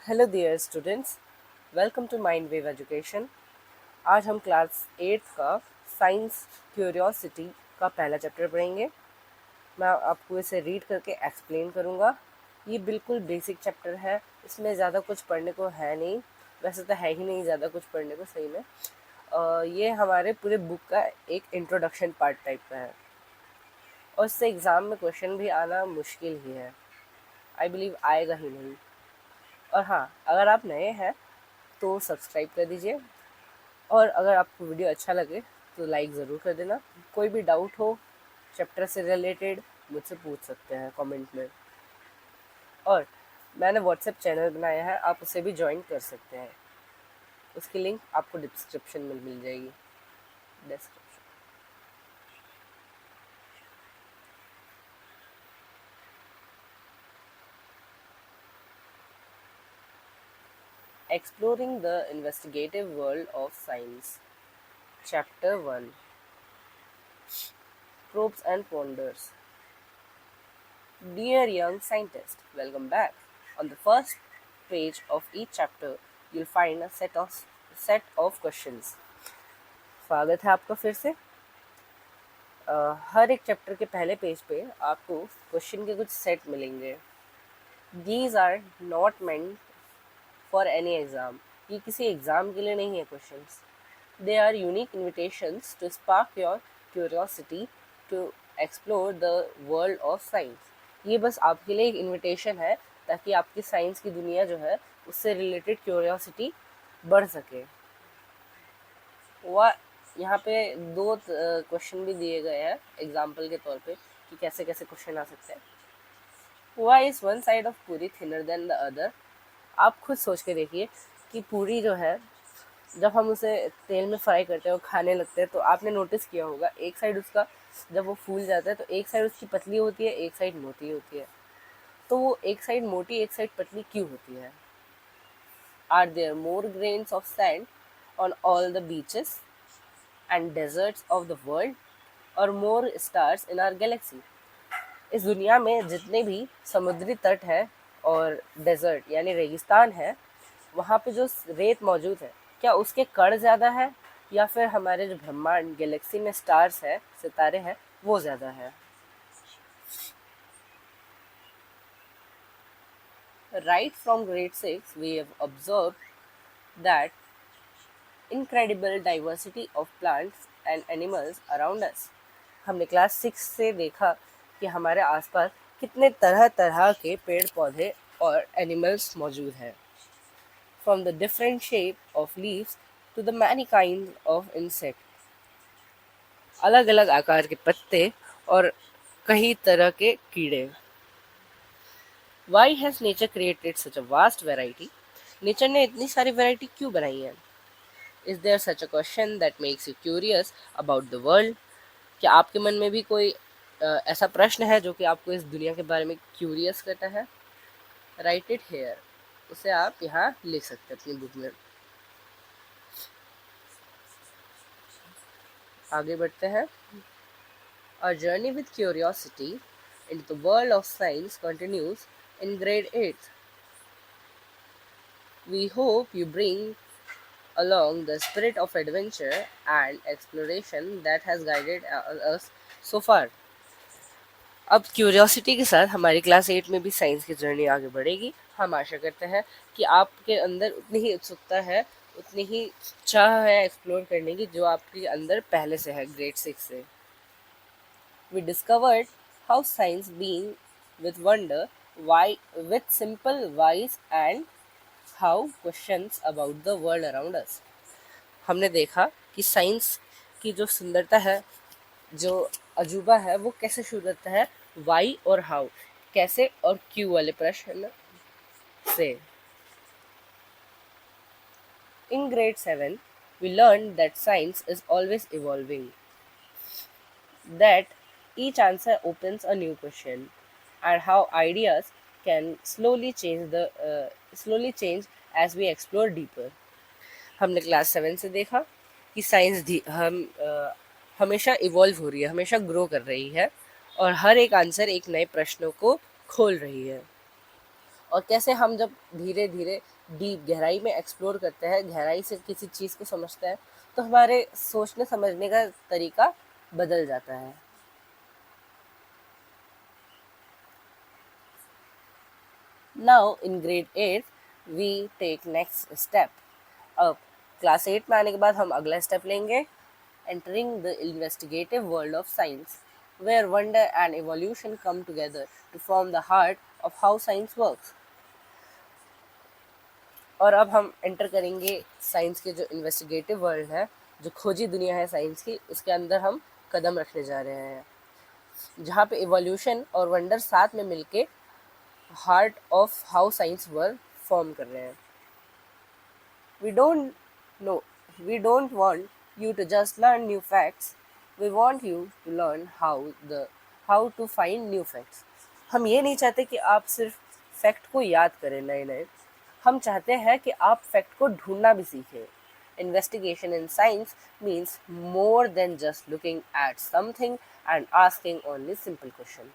Hello dear students, welcome to Mind Wave Education. आज हम class 8 का साइंस क्यूरियोसिटी का पहला चैप्टर पढ़ेंगे। मैं आपको इसे रीड करके एक्सप्लेन करूँगा। ये बिल्कुल बेसिक चैप्टर है, इसमें ज़्यादा कुछ पढ़ने को है नहीं। वैसे तो है ही नहीं ज़्यादा कुछ पढ़ने को सही में। ये हमारे पूरे बुक का एक इंट्रोडक्शन पार्ट टाइप का है और इससे एग्ज़ाम में क्वेश्चन भी आना मुश्किल ही है। आई बिलीव आएगा ही नहीं। और हाँ, अगर आप नए हैं तो सब्सक्राइब कर दीजिए और अगर आपको वीडियो अच्छा लगे तो लाइक ज़रूर कर देना। कोई भी डाउट हो चैप्टर से रिलेटेड मुझसे पूछ सकते हैं कमेंट में। और मैंने व्हाट्सएप चैनल बनाया है, आप उसे भी ज्वाइन कर सकते हैं। उसकी लिंक आपको डिस्क्रिप्शन में मिल जाएगी। Description. Exploring the investigative world of science, chapter 1, probes and ponders. Dear young scientist, welcome back. On the first page of each chapter, you'll find a set of questions. स्वागत है आपका फिर से। हर एक chapter के पहले पेज पे आपको क्वेश्चन के कुछ सेट मिलेंगे। These are not meant for any exam. ये किसी एग्ज़ाम के लिए नहीं है questions. They are unique invitations to spark your curiosity to explore the world of science. ये बस आपके लिए एक इनविटेशन है ताकि आपकी साइंस की दुनिया जो है उससे रिलेटेड क्यूरियोसिटी बढ़ सके। वह यहाँ पे दो क्वेश्चन भी दिए गए हैं एग्जाम्पल के तौर पे कि कैसे कैसे क्वेश्चन आ सकते हैं। Why is one side of पूरी thinner than the other? आप खुद सोच के देखिए कि पूरी जो है जब हम उसे तेल में फ्राई करते हैं और खाने लगते हैं तो आपने नोटिस किया होगा एक साइड उसका जब वो फूल जाता है तो एक साइड उसकी पतली होती है, एक साइड मोटी होती है। तो वो एक साइड मोटी एक साइड पतली क्यों होती है? Are there more grains of sand on all the beaches and deserts of the world और more stars in our galaxy? इस दुनिया में जितने भी समुद्री तट है और डेजर्ट यानी रेगिस्तान है, वहाँ पे जो रेत मौजूद है क्या उसके कण ज़्यादा है या फिर हमारे जो ब्रह्मांड गैलेक्सी में स्टार्स है, सितारे हैं, वो ज़्यादा है? Right from grade 6 we have observed that incredible diversity of plants and animals around us. हमने क्लास 6 से देखा कि हमारे आसपास कितने तरह तरह के पेड़ पौधे और एनिमल्स मौजूद हैं। From the different shape of leaves to the many kinds of insect. अलग अलग आकार के पत्ते और कई तरह के कीड़े। Why has nature created such a vast variety? Nature ने इतनी सारी वैरायटी क्यों बनाई है? Is there such a question that makes you curious about the world? क्या आपके मन में भी कोई ऐसा प्रश्न है जो कि आपको इस दुनिया के बारे में क्यूरियस करता है? Right it here. उसे आप यहाँ लिख सकते हैं अपनी बुक में। आगे बढ़ते हैं। Our journey with curiosity into the world of science continues in grade 8. We hope you bring along the spirit of adventure and exploration that has guided us so far. अब क्यूरियोसिटी के साथ हमारी class 8 में भी science की journey आगे बढ़ेगी। हम आशा करते हैं कि आपके अंदर उतनी ही उत्सुकता है, उतनी ही चाह है एक्सप्लोर करने की जो आपके अंदर पहले से है ग्रेड 6 से। We discovered how science being with wonder, why with simple whys and how questions about the world around us. हमने देखा कि साइंस की जो सुंदरता है, जो अजूबा है, वो कैसे शुरू करता है वाई और हाउ, कैसे और क्यों वाले प्रश्न से। In grade 7, we learned that science is always evolving, that each answer opens a new question, and how ideas can slowly change as we explore deeper. हमने क्लास 7 से देखा कि साइंस हमेशा इवॉल्व हो रही है, हमेशा ग्रो कर रही है और हर एक आंसर एक नए प्रश्नों को खोल रही है। और कैसे हम जब धीरे धीरे डीप गहराई में एक्सप्लोर करते हैं, गहराई से किसी चीज़ को समझते हैं, तो हमारे सोचने समझने का तरीका बदल जाता है। Now in grade 8 we take next step. अब क्लास 8 में आने के बाद हम अगला स्टेप लेंगे, entering the investigative world of science, where wonder and evolution come together to form the heart of how science works. और अब हम एंटर करेंगे साइंस के जो इन्वेस्टिगेटिव वर्ल्ड है, जो खोजी दुनिया है साइंस की, उसके अंदर हम कदम रखने जा रहे हैं, जहाँ पे इवोल्यूशन और वंडर साथ में मिलके heart of how science work form कर रहे हैं। We don't know we don't want you to just learn new facts, we want you to learn how to find new facts. हम ये नहीं चाहते कि आप सिर्फ फैक्ट को याद करें नए नए, हम चाहते हैं कि आप फैक्ट को ढूंढना भी सीखें। Investigation in science means more than just looking at something and asking only simple question.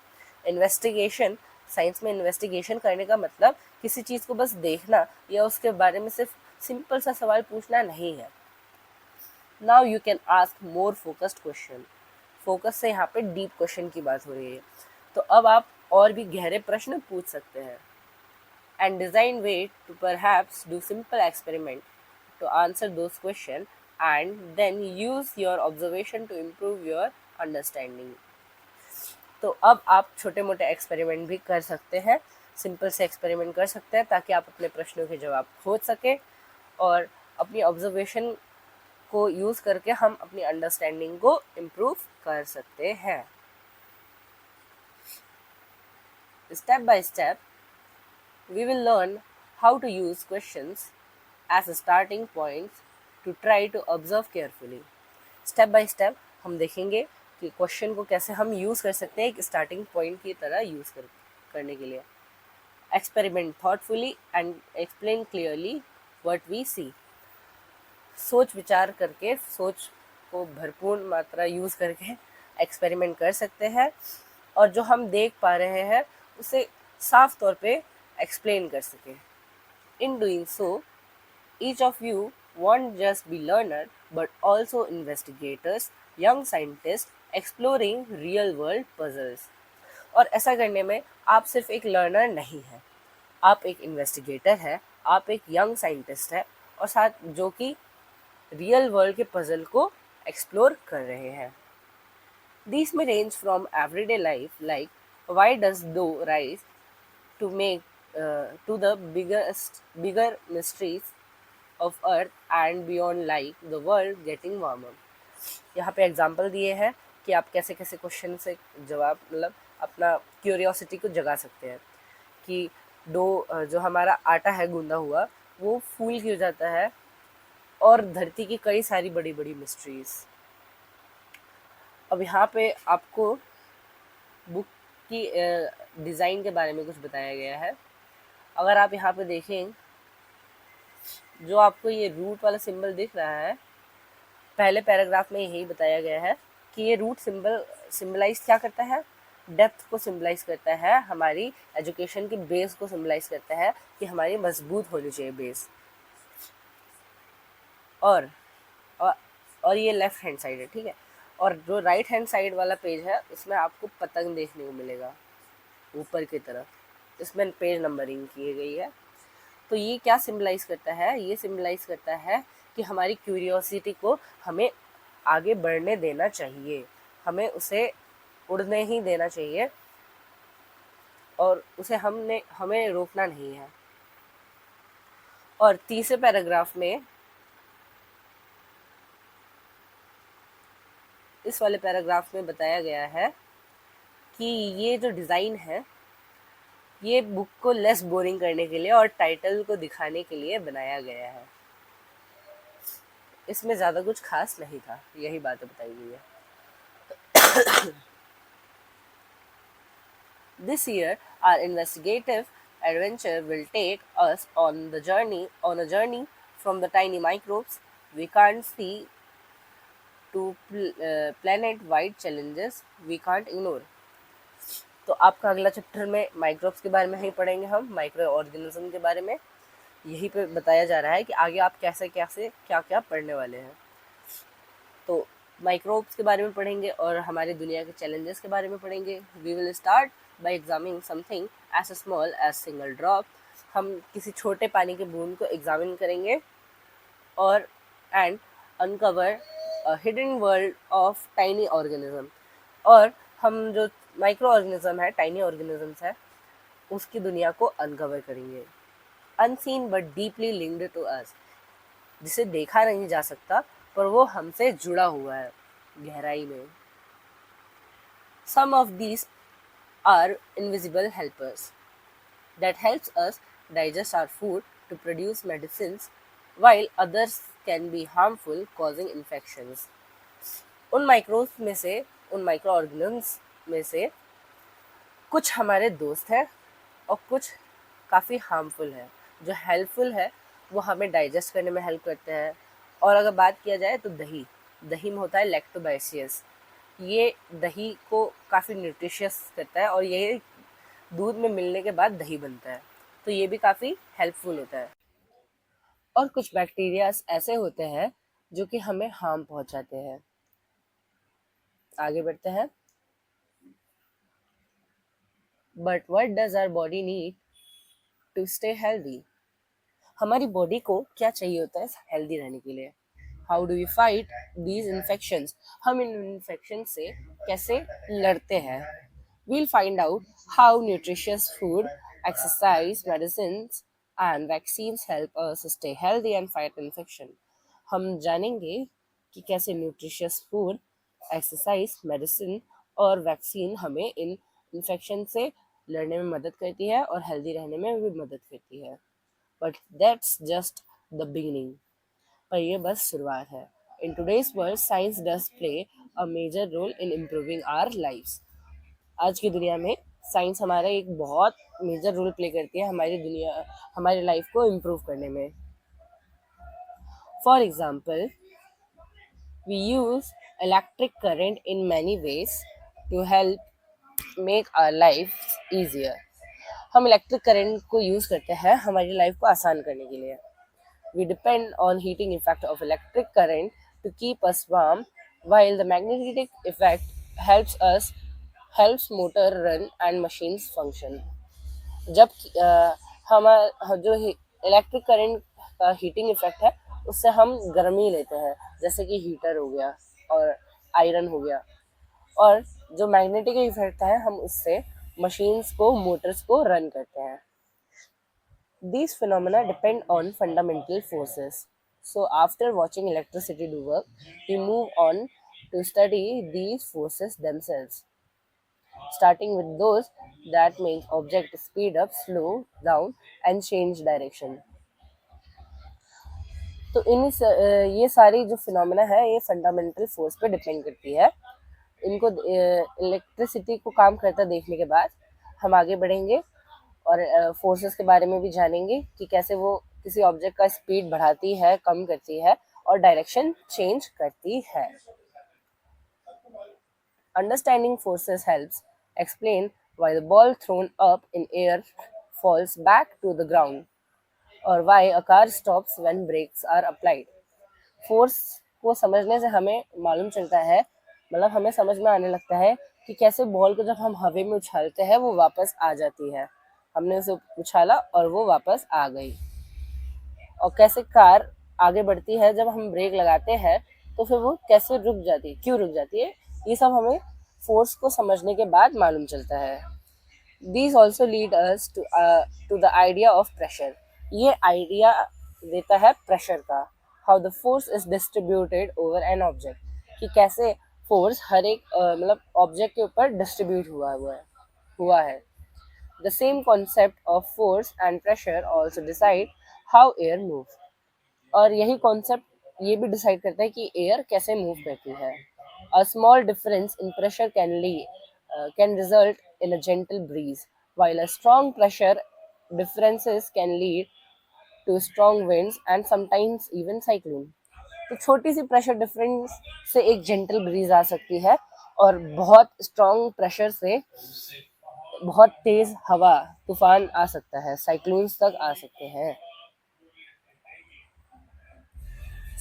Investigation science में इन्वेस्टिगेशन करने का मतलब किसी चीज़ को बस देखना या उसके बारे में सिर्फ सिंपल सा सवाल पूछना नहीं है। Now you can ask more focused question. Focus से यहाँ पे डीप क्वेश्चन की बात हो रही है, तो अब आप और भी गहरे प्रश्न पूछ सकते हैं। And design way to perhaps do simple experiment to answer those questions and then use your observation to improve your understanding. तो अब आप छोटे मोटे एक्सपेरिमेंट भी कर सकते हैं, सिंपल से एक्सपेरिमेंट कर सकते हैं, ताकि आप अपने प्रश्नों के जवाब खोज सकें और अपनी ऑब्जर्वेशन को यूज़ करके हम अपनी अंडरस्टैंडिंग को इम्प्रूव कर सकते हैं। Step by step we will learn how to use questions as a starting point to try to observe carefully. Step by step हम देखेंगे कि क्वेश्चन को कैसे हम यूज़ कर सकते हैं एक स्टार्टिंग पॉइंट की तरह यूज़ करने के लिए। Experiment thoughtfully and explain clearly what we see. सोच विचार करके, सोच को भरपूर मात्रा यूज़ करके एक्सपेरिमेंट कर सकते हैं और जो हम देख पा रहे हैं उसे साफ तौर पे एक्सप्लेन कर सके। In doing so each of you won't just be learner but also investigators, young scientists exploring real world puzzles। और ऐसा करने में आप सिर्फ एक लर्नर नहीं है, आप एक इन्वेस्टिगेटर है, आप एक यंग साइंटिस्ट है और साथ जो कि रियल वर्ल्ड के पजल को एक्सप्लोर कर रहे हैं। These may range from everyday life like why does dough rise to the bigger mysteries of earth and beyond like the world getting warmer। यहाँ पे एग्जाम्पल दिए हैं कि आप कैसे कैसे क्वेश्चन से जवाब मतलब अपना क्यूरियोसिटी को जगा सकते हैं कि जो हमारा आटा है गूंदा हुआ वो फूल क्यों जाता है, और धरती की कई सारी बड़ी बड़ी मिस्ट्रीज। अब यहाँ पे आपको बुक की डिज़ाइन के बारे में कुछ बताया गया है। अगर आप यहाँ पे देखें, जो आपको ये रूट वाला सिंबल दिख रहा है, पहले पैराग्राफ में यही बताया गया है कि ये रूट सिंबल सिंबलाइज क्या करता है, डेप्थ को सिंबलाइज करता है, हमारी एजुकेशन के बेस को सिंबलाइज करता है कि हमारी मजबूत होनी चाहिए बेस। और और ये लेफ्ट हैंड साइड है, ठीक है। और जो राइट हैंड साइड वाला पेज है उसमें आपको पतंग देखने को मिलेगा ऊपर की तरफ, इसमें पेज नंबरिंग की गई है। तो ये क्या सिंबलाइज करता है, ये सिंबलाइज करता है कि हमारी क्यूरियोसिटी को हमें आगे बढ़ने देना चाहिए, हमें उसे उड़ने ही देना चाहिए और उसे हमें रोकना नहीं है। और तीसरे पैराग्राफ में, इस वाले पैराग्राफ में बताया गया है कि ये जो डिज़ाइन है ये बुक को लेस बोरिंग करने के लिए और टाइटल को दिखाने के लिए बनाया गया है। इसमें ज़्यादा कुछ खास नहीं था, यही बातें बताई गई है। This year, our investigative adventure will take us on a journey from the tiny microbes we can't see to planet-wide challenges we can't ignore। तो आपका अगला चैप्टर में माइक्रोब्स के बारे में ही पढ़ेंगे हम, माइक्रो ऑर्गेनिज्म के बारे में। यही पे बताया जा रहा है कि आगे आप कैसे कैसे क्या क्या पढ़ने वाले हैं। तो माइक्रोब्स के बारे में पढ़ेंगे और हमारी दुनिया के चैलेंजेस के बारे में पढ़ेंगे। We will start by examining something as small as single drop. हम किसी छोटे पानी के बूंद को एग्जामिन करेंगे और and uncover hidden world of tiny organism. और हम जो माइक्रो ऑर्गेनिज्म है, टाइनी ऑर्गेनिजम्स है, उसकी दुनिया को अनकवर करेंगे। Unseen but deeply linked to us, जिसे देखा नहीं जा सकता पर वो हमसे जुड़ा हुआ है गहराई में। Some of these are invisible helpers that helps us digest our food to produce medicines, while others can be harmful, causing infections. उन माइक्रोब्स में से, उन माइक्रो ऑर्गेनिजम्स में से कुछ हमारे दोस्त हैं और कुछ काफ़ी हार्मफुल है। जो हेल्पफुल है वो हमें डाइजेस्ट करने में हेल्प करते हैं। और अगर बात किया जाए तो दही, दही में होता है लैक्टोबैसियस। ये दही को काफ़ी न्यूट्रिशियस करता है और ये दूध में मिलने के बाद दही बनता है, तो ये भी काफ़ी हेल्पफुल होता है। और कुछ बैक्टीरियाज ऐसे होते हैं जो कि हमें हार्म पहुंचाते हैं। आगे बढ़ते हैं। But what does our body need to stay healthy? हमारी बॉडी को क्या चाहिए होता है हेल्दी रहने के लिए? How do we fight these infections? हम इन इन्फेक्शन से कैसे लड़ते हैं? We'll find out how nutritious food, exercise, medicines and vaccines help us stay healthy and fight infection. हम जानेंगे कि कैसे न्यूट्रिशियस फूड, एक्सरसाइज, मेडिसिन और वैक्सीन हमें इन इन्फेक्शन से लड़ने में मदद करती है और हेल्दी रहने में भी मदद करती है। But that's just the beginning, पर ये बस शुरुआत है। In today's world science does play a major role in improving our lives. आज की दुनिया में साइंस हमारा एक बहुत मेजर रोल प्ले करती है हमारी लाइफ को इम्प्रूव करने में। For example, we use electric current in many ways to help make our life easier. हम इलेक्ट्रिक करंट को यूज़ करते हैं हमारी लाइफ को आसान करने के लिए। We depend on heating effect of electric current to keep us warm, while the magnetic effect helps motor run and machines function. जब हमारा जो इलेक्ट्रिक करंट का हीटिंग इफेक्ट है उससे हम गर्मी लेते हैं, जैसे कि हीटर हो गया और आयरन हो गया। और जो मैग्नेटिक इफेक्ट है हम उससे मशीन्स को, मोटर्स को रन करते हैं। These phenomena depend on fundamental forces. So, after watching electricity do work, we move on to study these forces themselves, starting with those that make object speed up, slow down, and change direction. तो ये सारी जो phenomena है ये fundamental force पे depend करती है। इनको इलेक्ट्रिसिटी को काम करता देखने के बाद हम आगे बढ़ेंगे और फोर्सेस के बारे में भी जानेंगे कि कैसे वो किसी ऑब्जेक्ट का स्पीड बढ़ाती है, कम करती है और डायरेक्शन चेंज करती है। Understanding forces helps explain why the ball thrown up in air falls back to the ground और why a car stops when brakes are applied. Force को समझने से हमें मालूम चलता है, मतलब हमें समझ में आने लगता है कि कैसे बॉल को जब हम हवा में उछालते हैं वो वापस आ जाती है। हमने उसे उछाला और वो वापस आ गई। और कैसे कार आगे बढ़ती है जब हम ब्रेक लगाते हैं तो फिर वो कैसे रुक जाती है, क्यों रुक जाती है, ये सब हमें फोर्स को समझने के बाद मालूम चलता है। These also lead us to the idea of pressure. ये आइडिया देता है प्रेशर का। How the force is distributed over an object, कि कैसे फोर्स हर एक मतलब ऑब्जेक्ट के ऊपर डिस्ट्रीब्यूट हुआ है। The same concept of force and pressure also decide how air moves. और यही कॉन्सेप्ट ये भी डिसाइड करता है कि एयर कैसे मूव करती है। A small difference in pressure can result in a gentle breeze, while a strong pressure differences can lead to strong winds and sometimes even cyclone. तो छोटी सी प्रेशर डिफरेंस से एक जेंटल ब्रीज आ सकती है और बहुत स्ट्रॉन्ग प्रेशर से बहुत तेज हवा तूफान आ सकता है, साइक्लोन्स तक आ सकते हैं।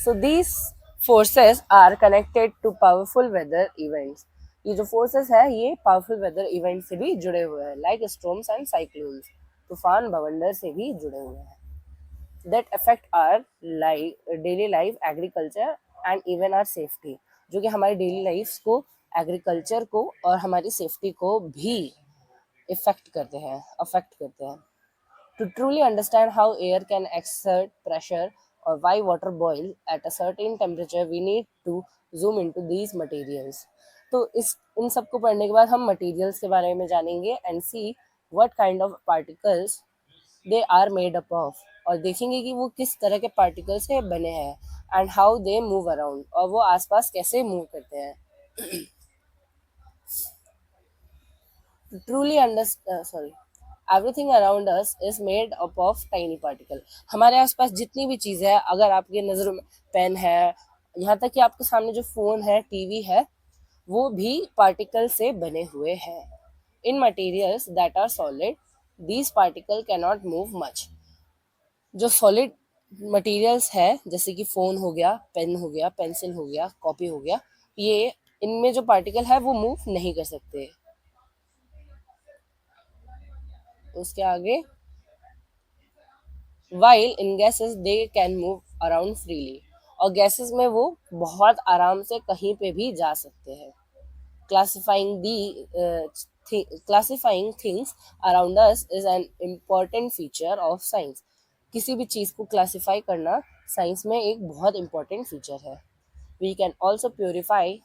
So these forces are connected to powerful weather events. ये जो forces है ये powerful weather events से भी जुड़े हुए हैं, like storms and cyclones. तूफान बवंडर से भी जुड़े हुए हैं. That affect our life, daily life, agriculture and even our safety. जो कि हमारी daily lives को, agriculture को और हमारी safety को भी affect करते हैं. To truly understand how air can exert pressure or why water boils at a certain temperature, we need to zoom into these materials. तो इस इन सब को पढ़ने के बाद हम मटेरियल्स के बारे में जानेंगे and see what kind of particles they are made up of, और देखेंगे कि वो किस तरह के पार्टिकल से बने हैं and how they move around, और वो आसपास कैसे मूव करते हैं. To truly understand, everything around us is made up of tiny particle. हमारे आसपास जितनी भी चीज़ें हैं, अगर आपके नज़रों में पेन है, यहाँ तक कि आपके सामने जो फ़ोन है, टीवी है, वो भी पार्टिकल से बने हुए हैं. In materials that are solid, these particle cannot move much. जो सॉलिड मटेरियल्स है, जैसे कि फ़ोन हो गया, पेन हो गया, पेंसिल हो गया, कॉपी हो गया, ये इनमें जो पार्टिकल है वो मूव नहीं कर सकते. उसके आगे, while in gases they can move around freely, और गैसेस में वो बहुत आराम से कहीं पे भी जा सकते हैं. classifying the classifying things around us is an important feature of science. किसी भी चीज़ को क्लासीफाई करना साइंस में एक बहुत इम्पोर्टेंट फीचर है. we can also purify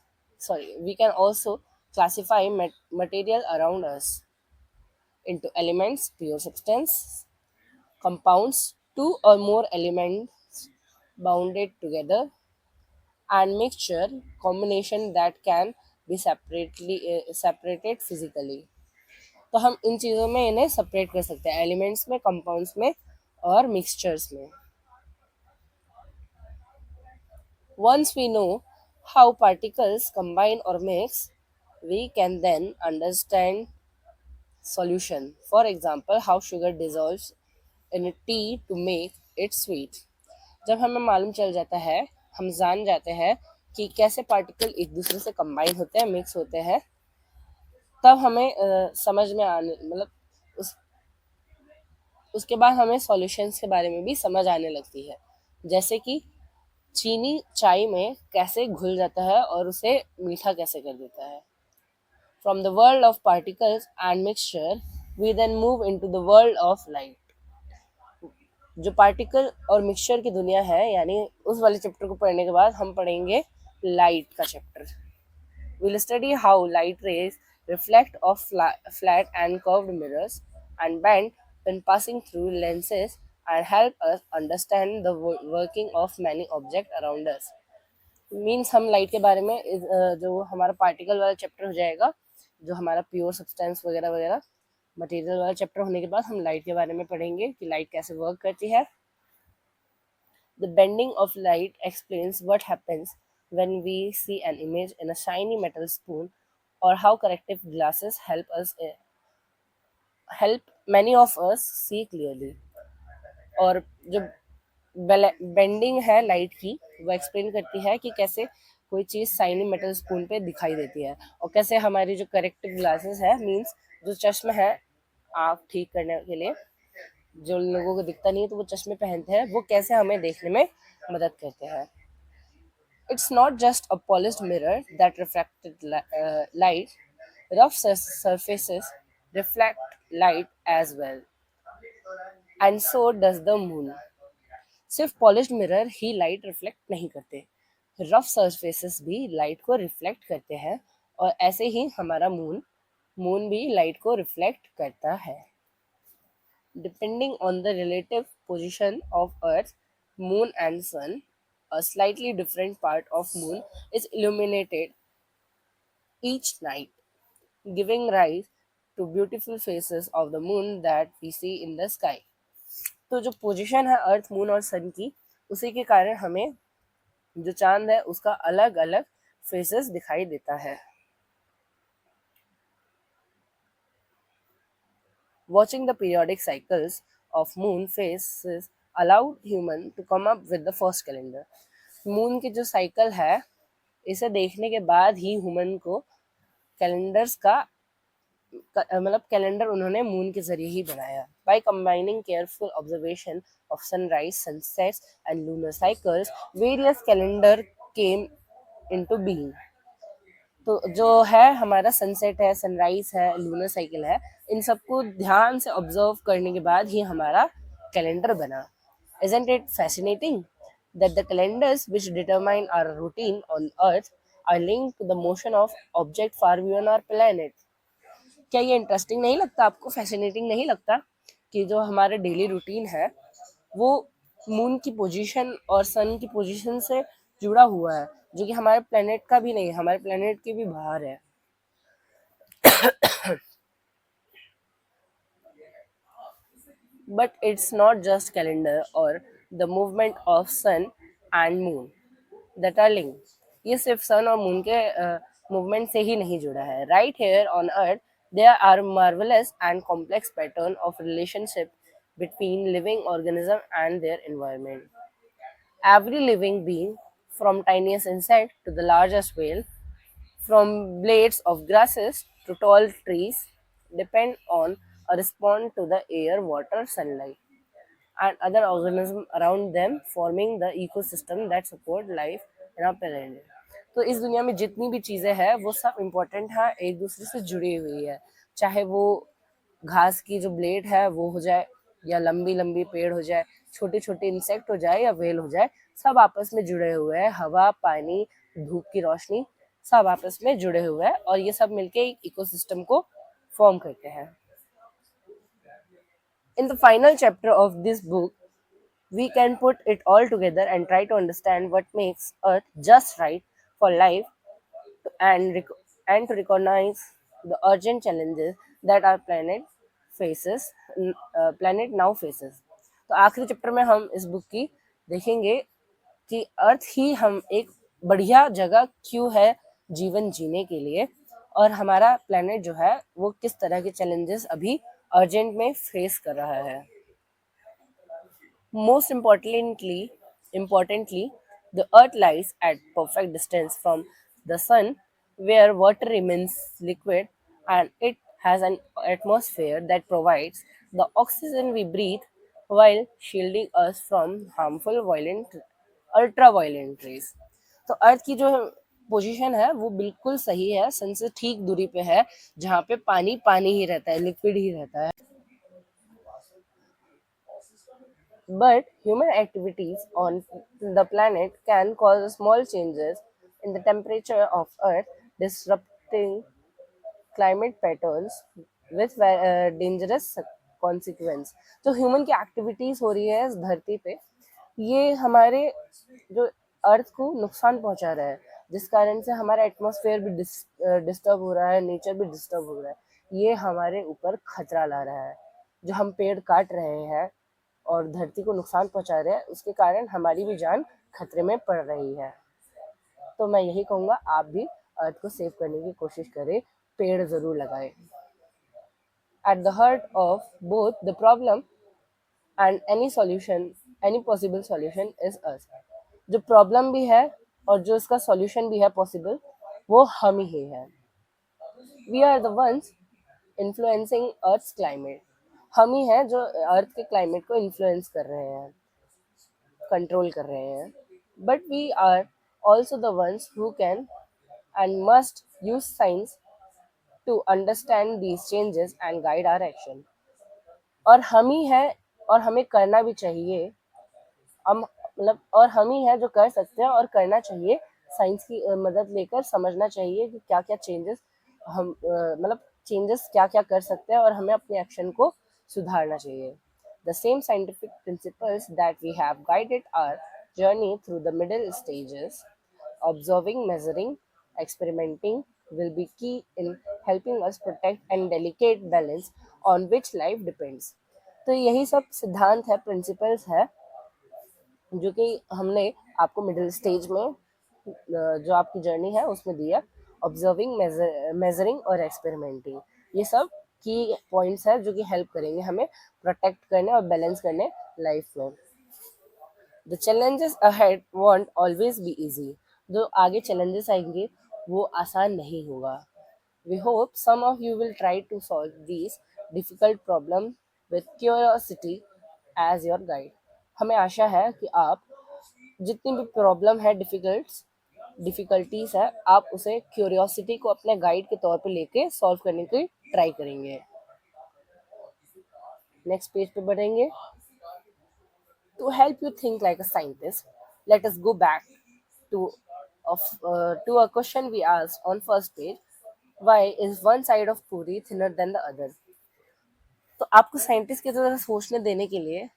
we can also classify material around us into elements, pure substance, compounds, two or more elements bounded together, and mixture combination that can be separated physically. तो हम इन चीज़ों में इन्हें separate कर सकते हैं, elements में, compounds में और मिक्सचर्स में. Once we know how particles combine or mix, we can then understand solution. For example, how sugar dissolves in a tea to make it sweet. जब हमें मालूम चल जाता है, हम जान जाते हैं कि कैसे पार्टिकल एक दूसरे से कंबाइन होते हैं, मिक्स होते हैं, तब हमें समझ में आने मतलब उसके बाद हमें सॉल्यूशंस के बारे में भी समझ आने लगती है. जैसे कि चीनी चाय में कैसे घुल जाता है और उसे मीठा कैसे कर देता है. From the world of particles and mixture, we then move into the world of light. जो पार्टिकल और मिक्सचर की दुनिया है, यानी उस वाले चैप्टर को पढ़ने के बाद हम पढ़ेंगे लाइट का chapter. We'll study how light rays reflect off flat and curved mirrors and bend when passing through lenses and help us understand the working of many objects around us. Means हम light के बारे में जो हमारा particle वाला chapter हो जाएगा, जो हमारा प्योर सब्सटेंस वगैरह वगैरह मटेरियल वाला चैप्टर होने के बाद हम लाइट के बारे में पढ़ेंगे कि लाइट कैसे वर्क करती है. The bending of light explains what happens when we see an image in a shiny metal spoon, or how corrective glasses help many of us see clearly. और जो बेंडिंग है लाइट की, वो explain करती है कि कैसे कोई चीज़ शाइनी मेटल स्पून पे दिखाई देती है, और कैसे हमारी जो करेक्टिव ग्लासेस है, मींस जो चश्मा है आँख ठीक करने के लिए, जो लोगों को दिखता नहीं है तो वो चश्मे पहनते हैं, वो कैसे हमें देखने में मदद करते हैं. It's not just a polished mirror that reflected light. Rough surfaces reflect light as well, and so does the moon. सिर्फ पॉलिश्ड मिरर ही लाइट रिफ्लेक्ट नहीं करते, रफ सरफेसेस भी लाइट को रिफ्लेक्ट करते हैं, और ऐसे ही हमारा मून भी लाइट को रिफ्लेक्ट करता है. Depending on the relative position of earth, moon and sun, a slightly different part of moon is illuminated each night, giving rise to beautiful phases of the moon that we see in the sky. तो जो position है अर्थ, moon और सन की, उसी के कारण हमें जो चांद है उसका अलग अलग फेसेस दिखाई देता है. Watching the periodic cycles of moon phases allowed human to come up with the first calendar. Moon की जो साइकिल है इसे देखने के बाद ही ह्यूमन को कैलेंडर्स का मतलब कैलेंडर उन्होंने मून के जरिए ही बनाया. By combining careful observation of sunrise sunsets and lunar cycles various calendar came into being. तो जो है हमारा सनसेट है, सनराइज है, लूनर साइकिल है, इन सबको ध्यान से ऑब्जर्व करने के बाद ही हमारा कैलेंडर बना. Isn't it fascinating that the calendars which determine our routine on Earth are linked to the motion of object far beyond our planet? क्या ये इंटरेस्टिंग नहीं लगता आपको, फैसिनेटिंग नहीं लगता कि जो हमारे डेली रूटीन है वो मून की पोजीशन और सन की पोजीशन से जुड़ा हुआ है, जो कि हमारे प्लेनेट का भी नहीं है, हमारे प्लेनेट के भी बाहर है. But it's not just calendar or the movement of sun and moon that are linked. ये सिर्फ सन और मून के मूवमेंट से ही नहीं जुड़ा है. Right here on Earth, there are marvelous and complex pattern of relationship between living organism and their environment. Every living being, from tiniest insect to the largest whale, from blades of grasses to tall trees, depend on or respond to the air, water, sunlight, and other organisms around them, forming the ecosystem that support life in our planet. तो इस दुनिया में जितनी भी चीज़ें हैं वो सब इम्पोर्टेंट है, एक दूसरे से जुड़ी हुई है. चाहे वो घास की जो ब्लेड है वो हो जाए, या लंबी लंबी पेड़ हो जाए, छोटे छोटे इंसेक्ट हो जाए या वेल हो जाए, सब आपस में जुड़े हुए हैं. हवा, पानी, धूप की रोशनी, सब आपस में जुड़े हुए हैं और ये सब मिलके एक इकोसिस्टम को फॉर्म करते हैं. In the final chapter of this book, we can put it all together and try to understand what makes Earth just right for life and, and to recognize the urgent challenges that our faces, planet now faces. तो आखिरी chapter में हम इस book की देखेंगे कि अर्थ ही हम एक बढ़िया जगह क्यों है जीवन जीने के लिए, और हमारा प्लेनेट जो है वो किस तरह के चैलेंजेस अभी अर्जेंट में फेस कर रहा है. Most importantly, the Earth lies at perfect distance from the Sun, where water remains liquid, and it has an atmosphere that provides the oxygen we breathe while shielding us from harmful ultraviolet rays. तो अर्थ की जो position है वो बिल्कुल सही है, सन से ठीक दूरी पे है, जहाँ पे पानी पानी ही रहता है, लिक्विड ही रहता है. But human activities on the planet can cause small changes in the temperature of Earth, disrupting climate patterns with dangerous consequence. तो ह्यूमन की एक्टिविटीज हो रही है इस धरती पे, ये हमारे जो अर्थ को नुकसान पहुंचा रहा है, जिस कारण से हमारा एटमॉस्फेयर भी डिस्टर्ब हो रहा है, नेचर भी डिस्टर्ब हो रहा है. ये हमारे ऊपर खतरा ला रहा है. जो हम पेड़ काट रहे हैं और धरती को नुकसान पहुंचा रहे हैं, उसके कारण हमारी भी जान खतरे में पड़ रही है. तो मैं यही कहूँगा, आप भी अर्थ को सेव करने की कोशिश करें, पेड़ ज़रूर लगाएं. At the heart of both the problem and any possible solution is us. जो प्रॉब्लम भी है और जो इसका सॉल्यूशन भी है पॉसिबल, वो हम ही है. We are the ones influencing earth climate. हम ही हैं जो अर्थ के क्लाइमेट को इन्फ्लुएंस कर रहे हैं, कंट्रोल कर रहे हैं. But we are also the ones who can and must use science to understand these changes and guide our action. और हम ही हैं, और हमें करना भी चाहिए. हम मतलब और हम ही हैं जो कर सकते हैं और करना चाहिए. साइंस की मदद लेकर समझना चाहिए कि क्या क्या चेंजेस हम मतलब चेंजेस क्या क्या कर सकते हैं और हमें अपने एक्शन को सुधारना चाहिए. The same scientific principles that we have guided our journey through the middle stages, observing, measuring, experimenting, will be key in helping us protect and delicate balance on which life depends. तो यही सब सिद्धांत है, principles है, जो कि हमने आपको मिडिल स्टेज में जो आपकी जर्नी है उसमें दिया. ऑब्जर्विंग, मेजरिंग और एक्सपेरिमेंटिंग, ये सब की पॉइंट्स है जो कि हेल्प करेंगे हमें प्रोटेक्ट करने और बैलेंस करने लाइफ में। The challenges ahead won't always be easy, जो आगे चैलेंजेस आएंगे वो आसान नहीं होगा। We hope some of you will try to solve these difficult problem with curiosity as your guide. हमें आशा है कि आप जितनी भी प्रॉब्लम है, डिफिकल्टीज है, आप उसे क्यूरियोसिटी को अपने गाइड के तौर पे लेके सॉल्व करने की ट्राई करेंगे। नेक्स्ट पेज पे बढ़ेंगे। To help you think like a scientist, let us go back to to a question we asked on first page. Why is one side of puri thinner than the other? तो आपको scientist की तरह सोचने देने के लिए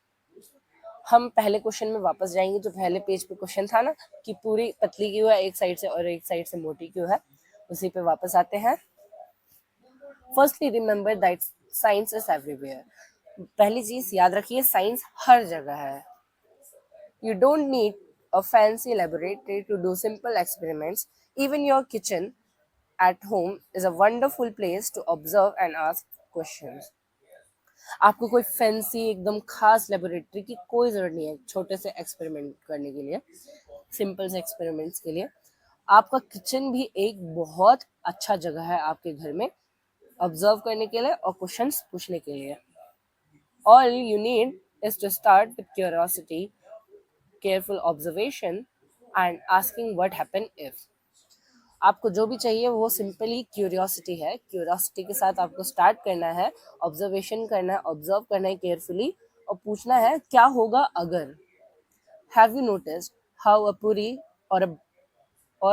हम पहले क्वेश्चन में वापस जाएंगे, जो पहले पेज पे क्वेश्चन था ना कि पूरी पतली क्यों है एक साइड से और एक साइड से मोटी क्यों है, उसी पे वापस आते हैं। Firstly remember that science is everywhere. पहली चीज याद रखिए, साइंस हर जगह है। You don't need a fancy laboratory to do simple experiments. Even your kitchen at home is a wonderful place to observe and ask questions. आपको कोई fancy एकदम खास लेबोरेटरी की कोई ज़रूरत नहीं है छोटे से एक्सपेरिमेंट करने के लिए, सिंपल से एक्सपेरिमेंट्स के लिए। आपका किचन भी एक बहुत अच्छा जगह है आपके घर में ऑब्जर्व करने के लिए और क्वेश्चंस पूछने के लिए। All you need is to start with curiosity, careful observation and asking what happen if। आपको जो भी चाहिए वो सिंपली क्यूरियोसिटी है। क्यूरियोसिटी के साथ आपको स्टार्ट करना है, ऑब्जर्वेशन करना है, ऑब्जर्व करना है केयरफुली और पूछना है क्या होगा अगर। Have you noticed how a पूरी और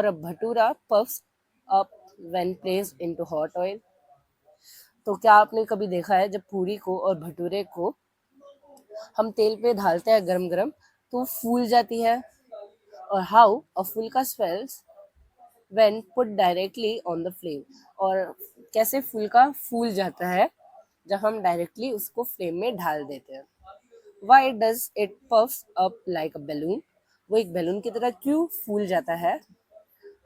a bhatura puffs up when placed into hot oil? तो क्या आपने कभी देखा है जब पूरी को और भटूरे को हम तेल पे डालते हैं गरम गरम तो फूल जाती है? और हाउ अ फुल्का swells when put directly on the flame, और कैसे फुल्का फूल जाता है जब हम डायरेक्टली उसको फ्लेम में डाल देते हैं। why does it puffs up like a balloon? वो एक बैलून की तरह क्यों फूल जाता है?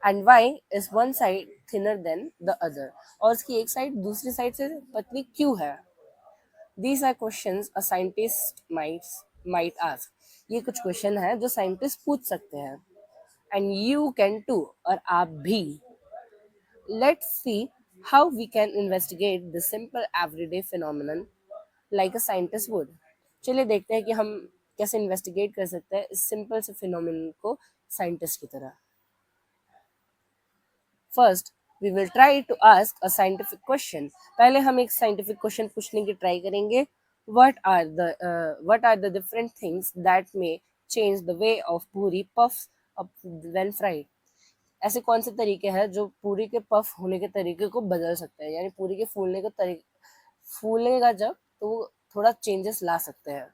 and why is one side thinner than the other? और उसकी एक साइड दूसरी साइड से पतली क्यों है? these are questions a scientist might ask। ये कुछ क्वेश्चन है जो साइंटिस्ट पूछ सकते हैं। and you can too, और आप भी। Let's see how we can investigate this simple everyday phenomenon like a scientist would। चलिए देखते हैं कि हम कैसे इन्वेस्टिगेट कर सकते हैं इस सिंपल से फिनोमिनन को साइंटिस्ट की तरह। First we will try to ask a scientific question. पहले हम एक साइंटिफिक क्वेश्चन पूछने की ट्राई करेंगे। what are the different things that may change the way of puri puffs up when fried? ऐसे कौन से तरीके हैं जो पूरी के पफ होने के तरीके को बदल सकते हैं, यानी पूरी के फूलेगा जब तो वो थोड़ा चेंजेस ला सकते हैं।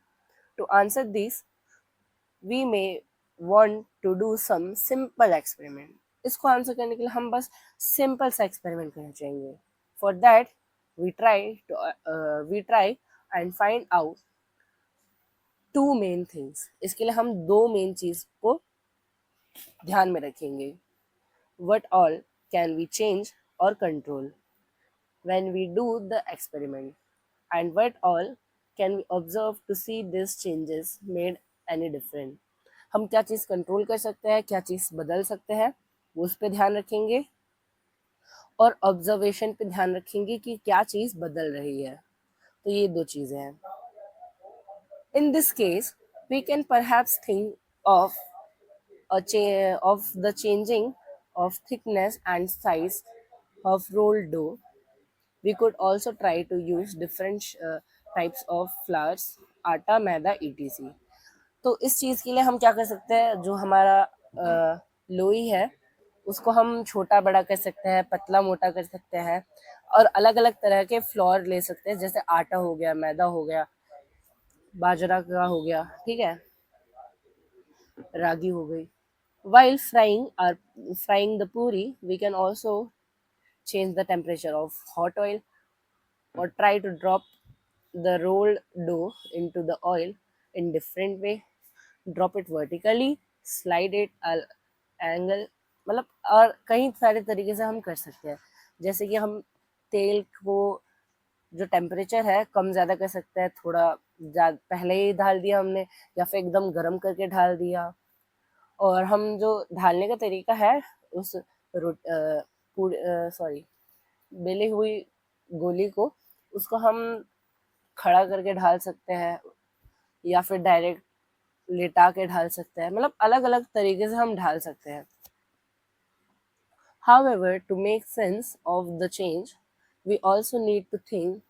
To answer this we may want to do some simple experiment. इसको आंसर करने के लिए हम बस सिंपल सा एक्सपेरिमेंट करना चाहेंगे। For that we try and find out two main things. इसके लिए हम दो मेन चीज को ध्यान में रखेंगे। What all can we change or control when we do the experiment? And what all can we observe to see these changes made any different? हम क्या चीज़ कंट्रोल कर सकते हैं, क्या चीज़ बदल सकते हैं, वो उस पर ध्यान रखेंगे और ऑब्जर्वेशन पे ध्यान रखेंगे कि क्या चीज़ बदल रही है। तो ये दो चीज़ें हैं। In this case, we can perhaps think of of the changing of thickness and size of rolled dough. We could also try to use different types of flours, आटा, मैदा, etc। तो इस चीज़ के लिए हम क्या कर सकते हैं, जो हमारा लोई है उसको हम छोटा बड़ा कर सकते हैं, पतला मोटा कर सकते हैं और अलग अलग तरह के फ्लोर ले सकते हैं, जैसे आटा हो गया, मैदा हो गया, बाजरा का हो गया, ठीक है, रागी हो गई। While frying the puri, we can also change the temperature of hot oil or try to drop the rolled dough into the oil in different way. Drop it vertically, slide it at angle, मतलब और कई सारे तरीके से हम कर सकते हैं। जैसे कि हम तेल को जो टेम्परेचर है कम ज़्यादा कर सकते हैं, थोड़ा पहले ही ढाल दिया हमने या फिर एकदम गर्म करके ढाल दिया। और हम जो ढालने का तरीका है उस बेली हुई गोली को, उसको हम खड़ा करके ढाल सकते हैं या फिर डायरेक्ट लेटा के ढाल सकते हैं, मतलब अलग अलग तरीके से हम ढाल सकते हैं। However, to make sense of the change, we also need to think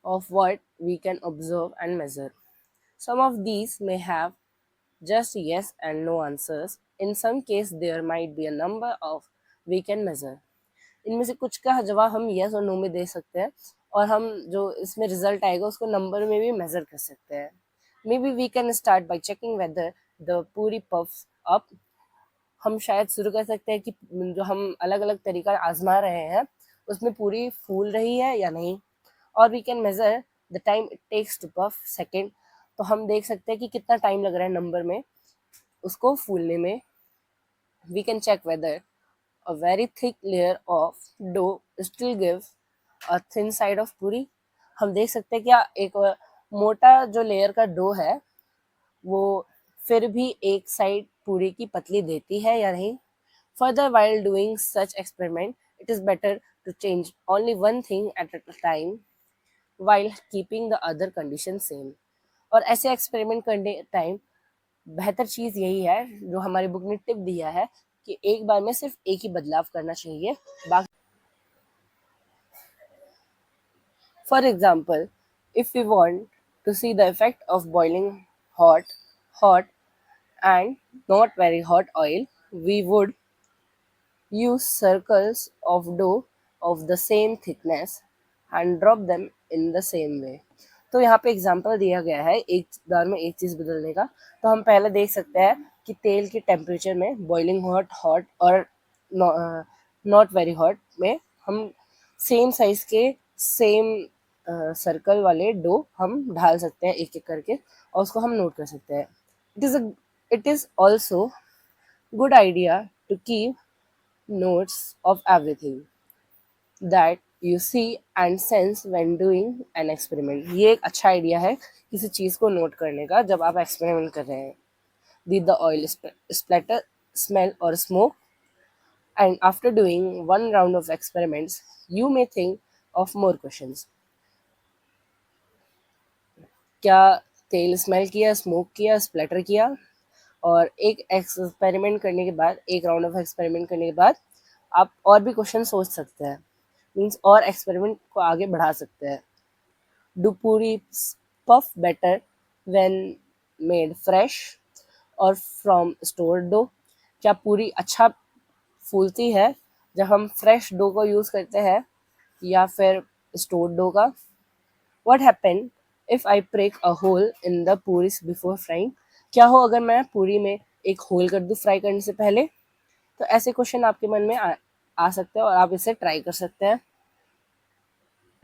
of what we can observe and measure. Some of these may have just yes and no answers. In some case, there might be a number of we can measure. इनमें से कुछ का जवाब हम yes और no में दे सकते हैं और हम जो इसमें रिजल्ट आएगा उसको नंबर में भी मेजर कर सकते हैं। Maybe we can start by checking whether the puri puffs up. हम शायद शुरू कर सकते हैं कि जो हम अलग अलग तरीका आजमा रहे हैं उसमें पूरी फूल रही है या नहीं। और we can measure the time it takes to puff second. तो हम देख सकते हैं कि कितना टाइम लग रहा है नंबर में उसको फूलने में। We can check whether a very thick layer of dough still gives a thin side of पूरी। हम देख सकते हैं क्या एक मोटा जो लेयर का डो है वो फिर भी एक साइड पूरी की पतली देती है या नहीं। Further, while doing such experiment, it is better to change only one thing at a time while keeping the other condition same। और ऐसे एक्सपेरिमेंट करने टाइम बेहतर चीज़ यही है जो हमारी बुक ने टिप दिया है कि एक बार में सिर्फ एक ही बदलाव करना चाहिए। बाकी for example, if we want to see the effect of boiling hot and not very hot oil, we would use circles of dough of the same thickness and drop them in the same way। तो यहाँ पे example दिया गया है एक बार में एक चीज़ बदलने का। तो हम पहले देख सकते हैं कि तेल के टेम्परेचर में बॉइलिंग हॉट और नॉट वेरी हॉट में हम सेम साइज के सेम सर्कल वाले डो हम ढाल सकते हैं एक एक करके और उसको हम नोट कर सकते हैं। It is also good idea to keep notes of everything that you see and sense when doing an experiment। ये एक अच्छा आइडिया है किसी चीज़ को नोट करने का जब आप एक्सपेरिमेंट कर रहे हैं। Did the oil splatter, smell or smoke? And after doing one round of experiments, you may think of more questions। क्या तेल स्मेल किया, स्मोक किया, स्प्लैटर किया? और एक एक्सपेरिमेंट करने के बाद, एक राउंड ऑफ एक्सपेरिमेंट करने के बाद आप और भी क्वेश्चन सोच सकते हैं, मीन्स और एक्सपेरिमेंट को आगे बढ़ा सकते हैं। डू पूरी puff better when made fresh और फ्रॉम स्टोर डो? क्या पूरी अच्छा फूलती है जब हम फ्रेश डो को यूज़ करते हैं या फिर स्टोर डो का? What happened if I prick a hole in the puris before frying? क्या हो अगर मैं पूरी में एक होल कर दूँ फ्राई करने से पहले? तो ऐसे क्वेश्चन आपके मन में आ सकते हैं और आप इसे ट्राई कर सकते हैं।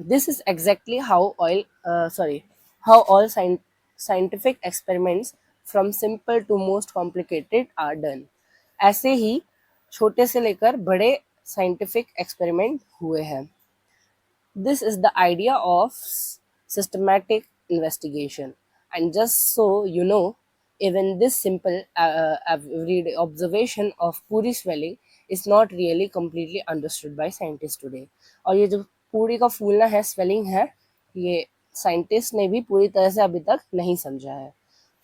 This is exactly how all scientific experiments from simple to most complicated are done। ऐसे ही छोटे से लेकर बड़े साइंटिफिक एक्सपेरिमेंट हुए हैं। This is the idea of systematic investigation। And just so you know, even this simple everyday observation of पूरी swelling is not really completely understood by scientists today। और ये जो पूरी का फूलना है, स्वेलिंग है, ये साइंटिस्ट ने भी पूरी तरह से अभी तक नहीं समझा है।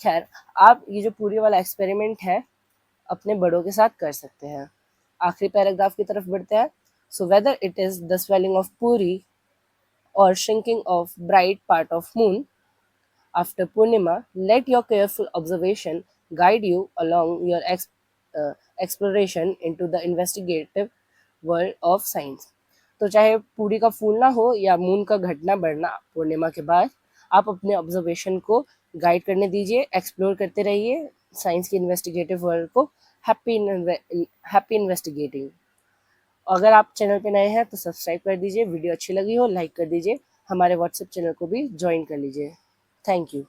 खैर, आप ये जो पूरी वाला एक्सपेरिमेंट है अपने बड़ों के साथ कर सकते हैं। आखिरी पैराग्राफ की तरफ बढ़ते हैं। So whether it is the swelling of पूरी or shrinking of bright part of moon after Purnima, let your careful observation guide you along your exploration into the investigative world of science। तो चाहे पूरी का फूलना हो या moon का घटना बढ़ना पूर्णिमा के बाद, आप अपने ऑब्जर्वेशन को गाइड करने दीजिए, एक्सप्लोर करते रहिए साइंस की इन्वेस्टिगेटिव वर्ल्ड को। Happy investigating. अगर आप चैनल पे नए हैं तो सब्सक्राइब कर दीजिए, वीडियो अच्छी लगी हो लाइक कर दीजिए, हमारे व्हाट्सएप चैनल को भी ज्वाइन कर लीजिए। Thank you.